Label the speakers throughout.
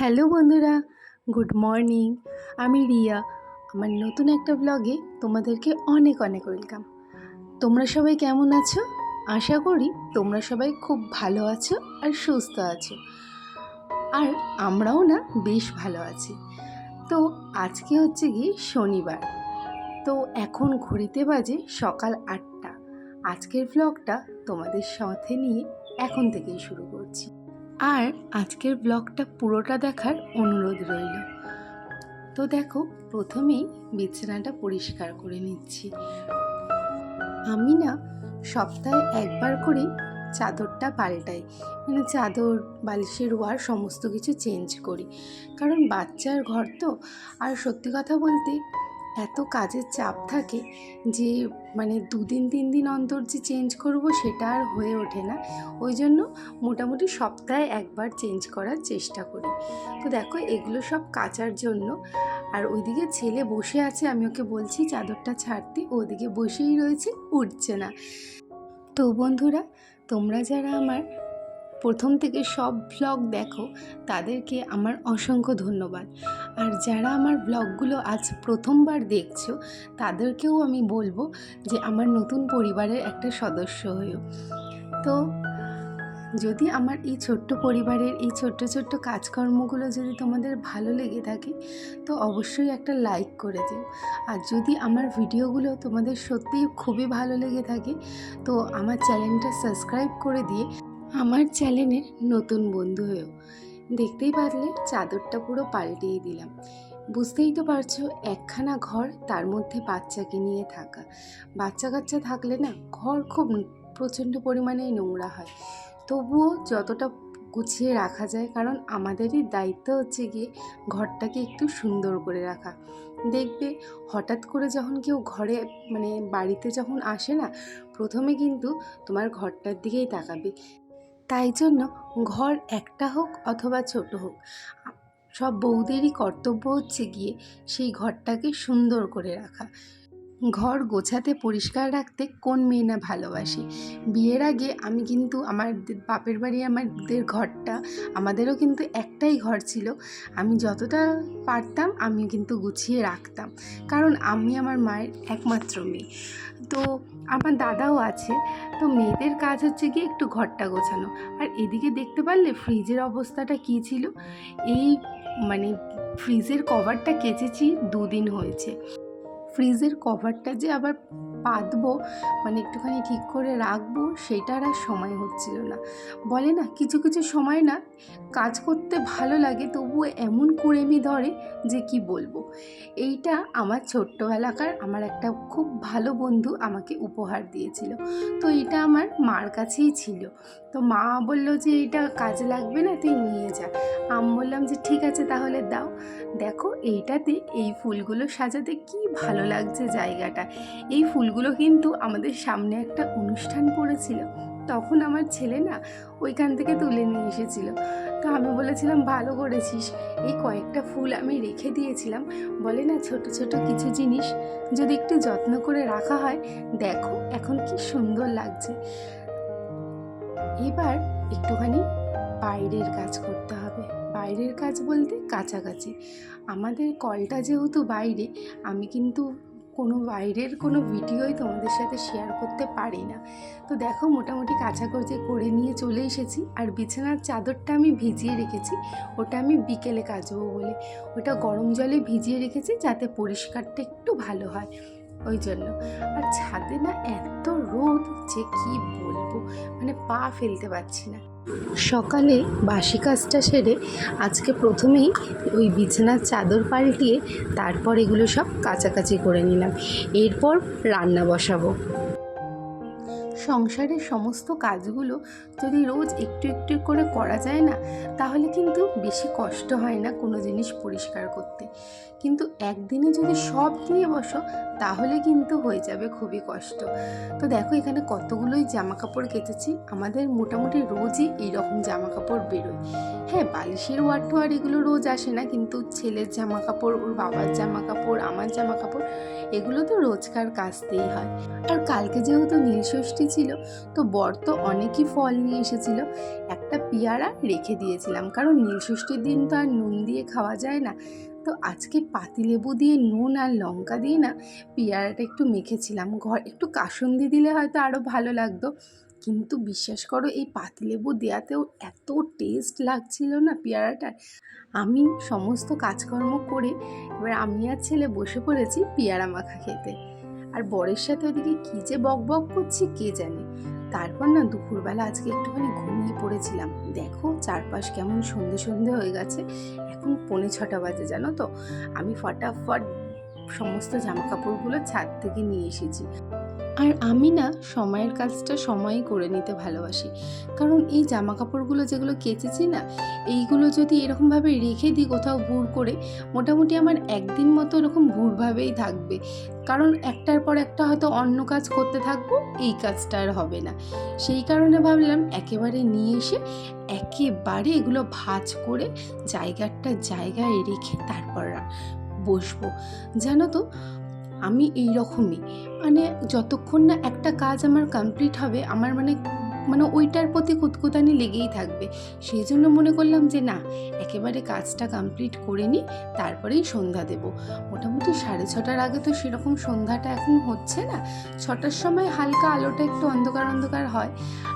Speaker 1: Hello বন্ধুরা, good morning. আমি রিয়া। আমার নতুন একটা ব্লগে তোমাদেরকে অনেক অনেক ওয়েলকাম। তোমরা সবাই কেমন আছো? আশা করি তোমরা সবাই খুব ভালো আছো আর সুস্থ আছো। আর আমরাও না বেশ ভালো আছি। তো আজকে হচ্ছে গিয়ে শনিবার। তো এখন ঘড়িতে বাজে সকাল 8টা। আজকের ব্লগটা তোমাদের সাথে নিয়ে এখন থেকেই শুরু করছি। আর আজকের ব্লগটা পুরোটা দেখার অনুরোধ রইল। তো দেখো, প্রথমেই বিছানাটা পরিষ্কার করে নিচ্ছি। আমি না সপ্তাহে একবার করে চাদরটা পাল্টাই, মানে চাদর বালিশের ওয়ার সমস্ত কিছু চেঞ্জ করি, কারণ বাচ্চার ঘর তো। আর সত্যি কথা বলতে এত কাজের চাপ থাকে যে মানে 2 দিন 3 দিন অন্তর যে চেঞ্জ করব সেটা আর হয়ে ওঠে না। ওই জন্য মোটামুটি সপ্তাহে একবার চেঞ্জ করার চেষ্টা করি। তো দেখো, এগুলো সব কাচার জন্য। আর ওইদিকে ছেলে বসে আছে, আমি ওকে বলছি চাদরটা ছাড়তে, ওদিকে বসেই রয়েছে, উঠছে না। তো বন্ধুরা, তোমরা যারা আমার প্রথম থেকে সব ব্লগ দেখো তাদেরকে আমার অসংখ্য ধন্যবাদ। আর যারা আমার ব্লগগুলো আজ প্রথমবার দেখছো তাদেরকেও আমি বলবো যে আমার নতুন পরিবারের একটা সদস্য হয়েও। তো যদি আমার এই ছোট্ট পরিবারের এই ছোট্ট ছোট্ট কাজকর্মগুলো যদি তোমাদের ভালো লেগে থাকে তো অবশ্যই একটা লাইক করে দিও। আর যদি আমার ভিডিওগুলো তোমাদের সত্যিই খুবই ভালো লেগে থাকে তো আমার চ্যানেলটা সাবস্ক্রাইব করে দিয়ে আমার চ্যানেলের নতুন বন্ধু হয়েও। দেখতেই পারলে চাদরটা পুরো পাল্টিয়ে দিলাম। বুঝতেই তো পারছো, একখানা ঘর, তার মধ্যে বাচ্চাকে নিয়ে থাকা। বাচ্চা কাচ্চা থাকলে না ঘর খুব প্রচণ্ড পরিমাণেই নোংরা হয়। তবুও যতটা গুছিয়ে রাখা যায়, কারণ আমাদেরই দায়িত্ব হচ্ছে গিয়ে ঘরটাকে একটু সুন্দর করে রাখা। দেখবে হঠাৎ করে যখন কেউ ঘরে মানে বাড়িতে যখন আসে না, প্রথমে কিন্তু তোমার ঘরটার দিকেই তাকাবে। তাই জন্য ঘর একটা হোক অথবা ছোট হোক, সব বউদেরই কর্তব্য হচ্ছে গিয়ে সেই ঘরটাকে সুন্দর করে রাখা। ঘর গোছাতে পরিষ্কার রাখতে কোন মেয়ে না ভালোবাসে। বিয়ের আগে আমি কিন্তু আমার বাপের বাড়ি আমাদের ঘরটা, আমাদেরও কিন্তু একটাই ঘর ছিল, আমি যতটা পারতাম আমি কিন্তু গুছিয়ে রাখতাম, কারণ আমি আমার মায়ের একমাত্র মেয়ে। তো আমার দাদাও আছে। তো মেয়েদের কাজ হচ্ছে গিয়ে একটু ঘরটা গোছানো। আর এদিকে দেখতে পারলে ফ্রিজের অবস্থাটা কী ছিল। এই মানে ফ্রিজের কভারটা কেচেছি 2 দিন হয়েছে। ফ্রিজের কভারটা যে আবার পাতবো, মানে একটুখানি ঠিক করে রাখবো, সেটার আর সময় হচ্ছিল না। বলে না, কিছু কিছু সময় না কাজ করতে ভালো লাগে তবুও এমন কুড়েমি ধরে যে কি বলবো। এইটা আমার ছোট্টবেলাকার আমার একটা খুব ভালো বন্ধু আমাকে উপহার দিয়েছিল। তো এটা আমার মার কাছেই ছিল। তো মা বলল যে এটা কাজে লাগবে না, তুই নিয়ে যা। আমি বললাম যে ঠিক আছে তাহলে দাও। দেখো, এইটাতে এই ফুলগুলো সাজাতে কি ভালো লাগছে জায়গাটা। এই ফুলগুলো কিন্তু আমাদের সামনে একটা অনুষ্ঠান পড়েছিল, তখন আমার ছেলে না ওইখান থেকে তুলে নিয়ে এসেছিল। তো আমি বলেছিলাম ভালো করেছিস, এই কয়েকটা ফুল আমি রেখে দিয়েছিলাম। বলে না, ছোট ছোট কিছু জিনিস যদি একটু যত্ন করে রাখা হয়, দেখো এখন কি সুন্দর লাগছে। এবার একটুখানি বাইরের কাজ করতে হবে। বাইরের কাজ বলতে কাছাকাছি। আমাদের কলটা যেহেতু বাইরে, আমি কিন্তু কোনো বাইরের কোনো ভিডিওই তোমাদের সাথে শেয়ার করতে পারি না। তো দেখো, মোটামুটি কাছাকাছি করে নিয়ে চলে এসেছি। আর বিছানার চাদরটা আমি ভিজিয়ে রেখেছি, ওটা আমি বিকেলে কাচবো বলে। ওটা গরম জলে ভিজিয়ে রেখেছি যাতে পরিষ্কারটা একটু ভালো হয়, ওই জন্য। আর ছাদে না এত রোদ যে কি বলবো, মানে পা ফেলতে পারছি না। সকালে বাসি কাজটা সেরে আজকে প্রথমেই ওই বিছানার চাদর পাল্টিয়ে তারপর এগুলো সব কাচাকাচি করে নিলাম। এরপর রান্না বসাবো। সংসারের সমস্ত কাজগুলো যদি রোজ একটু একটু করে করা যায় না, তাহলে কিন্তু বেশি কষ্ট হয় না কোনো জিনিস পরিষ্কার করতে। কিন্তু একদিনে যদি সব নিয়ে বসো তাহলে কিন্তু হয়ে যাবে খুবই কষ্ট। তো দেখো, এখানে কতগুলোই জামা কাপড় কেচেছি। আমাদের মোটামুটি রোজই এইরকম জামা কাপড় বেরোয়। হ্যাঁ, বালিশের ওয়ার টোয়ার এগুলো রোজ আসে না, কিন্তু ছেলের জামা কাপড়, ওর বাবার জামা কাপড়, আমার জামা কাপড়, এগুলো তো রোজকার কাচতেই হয়। আর কালকে যেহেতু নীলষষ্ঠী এসেছিল, তো বর তো অনেকই ফল নিয়ে এসেছিল। একটা পেয়ারা রেখে দিয়েছিলাম, কারণ নীলষষ্ঠীর দিন তো আর নুন দিয়ে খাওয়া যায় না। তো আজকে পাতিলেবু দিয়ে নুন আর লঙ্কা দিয়ে না পেয়ারাটা একটু মেখেছিলাম। একটু কাসুন্দি দিলে হয়তো আরও ভালো লাগতো, কিন্তু বিশ্বাস করো এই পাতিলেবু দেওয়াতেও এত টেস্ট লাগছিল না পেয়ারাটার। আমি সমস্ত কাজকর্ম করে এবার আমি আর ছেলে বসে পড়েছি পেয়ারা মাখা খেতে, আর বরের সাথে ওদিকে কী যে বক বক করছি কে জানে। তারপর না দুপুরবেলা আজকে একটুখানি ঘুমিয়ে পড়েছিলাম। দেখো চারপাশ কেমন সন্ধে সন্ধে হয়ে গেছে, এখন 6:45 বাজে জানো তো। আমি ফটাফট সমস্ত জামাকাপড়গুলো ছাদ থেকে নিয়ে এসেছি। আর আমি না সময়ের কাজটা সময়ই করে নিতে ভালোবাসি, কারণ এই জামা কাপড়গুলো যেগুলো কেচেছি না, এইগুলো যদি এরকমভাবে রেখে দিই কোথাও ভুর করে, মোটামুটি আমার একদিন মতো এরকম ভুরভাবেই থাকবে। কারণ একটার পর একটা হয়তো অন্য কাজ করতে থাকবো, এই কাজটা আর হবে না। সেই কারণে ভাবলাম একেবারে নিয়ে এসে একেবারে এগুলো ভাঁজ করে জায়গায় রেখে তারপর বসবো। জানো তো আমি এই রকমই, মানে যতক্ষণ না একটা কাজ আমার কমপ্লিট হবে আমার মানে মানে ওইটার প্রতি কুতকুতানি লেগেই থাকবে। সেই জন্য মনে করলাম যে না, একেবারে কাজটা কমপ্লিট করে নিই, তারপরেই সন্ধ্যা দেব। মোটামুটি 6:30টার আগে তো সেরকম সন্ধ্যাটা এখন হচ্ছে না, 6টার সময় হালকা আলোটা একটু অন্ধকার অন্ধকার হয়।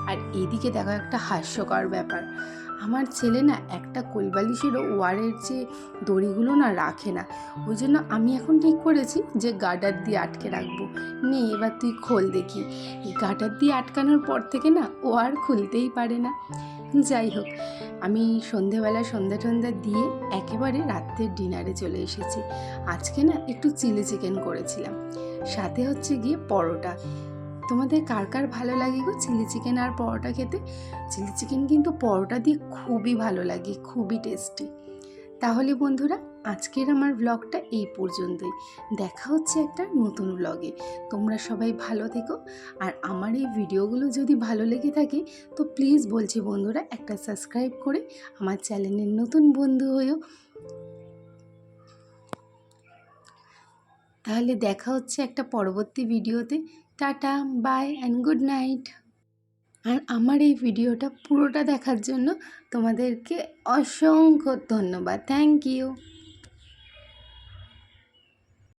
Speaker 1: আর এদিকে দেখো একটা হাস্যকর ব্যাপার, আমার ছেলে না একটা কোলবালিশেরও ওয়ারের যে দড়িগুলো না রাখে না। ওই জন্য আমি এখন ঠিক করেছি যে গার্ডার দিয়ে আটকে রাখবো। নে এবার তুই খোল দেখি। এই গার্ডার দিয়ে আটকানোর পর থেকে না ও আর খুলতেই পারে না। যাই হোক, আমি সন্ধেবেলা সন্ধ্যা টন্ধা দিয়ে একেবারে রাত্রের ডিনারে চলে এসেছি। আজকে না একটু চিলি চিকেন করেছিলাম, সাথে হচ্ছে গিয়ে পরোটা। তোমাদের কার কার ভালো লাগে গো চিলি চিকেন আর পরোটা খেতে? চিলি চিকেন কিন্তু পরোটা দিয়ে খুবই ভালো লাগে, খুবই টেস্টি। তাহলে বন্ধুরা, আজকের আমার ব্লগটা এই পর্যন্তই। দেখা হচ্ছে একটা নতুন ব্লগে। তোমরা সবাই ভালো থেকো, আর আমার এই ভিডিওগুলো যদি ভালো লেগে থাকে তো প্লিজ বলছি বন্ধুরা, একটা সাবস্ক্রাইব করে আমার চ্যানেলের নতুন বন্ধু হয়েও। তাহলে দেখা হচ্ছে একটা পরবর্তী ভিডিওতে। Tata, bye and good night. আর আমার এই ভিডিওটা পুরোটা দেখার জন্য তোমাদেরকে অসংখ্য ধন্যবাদ। Thank you.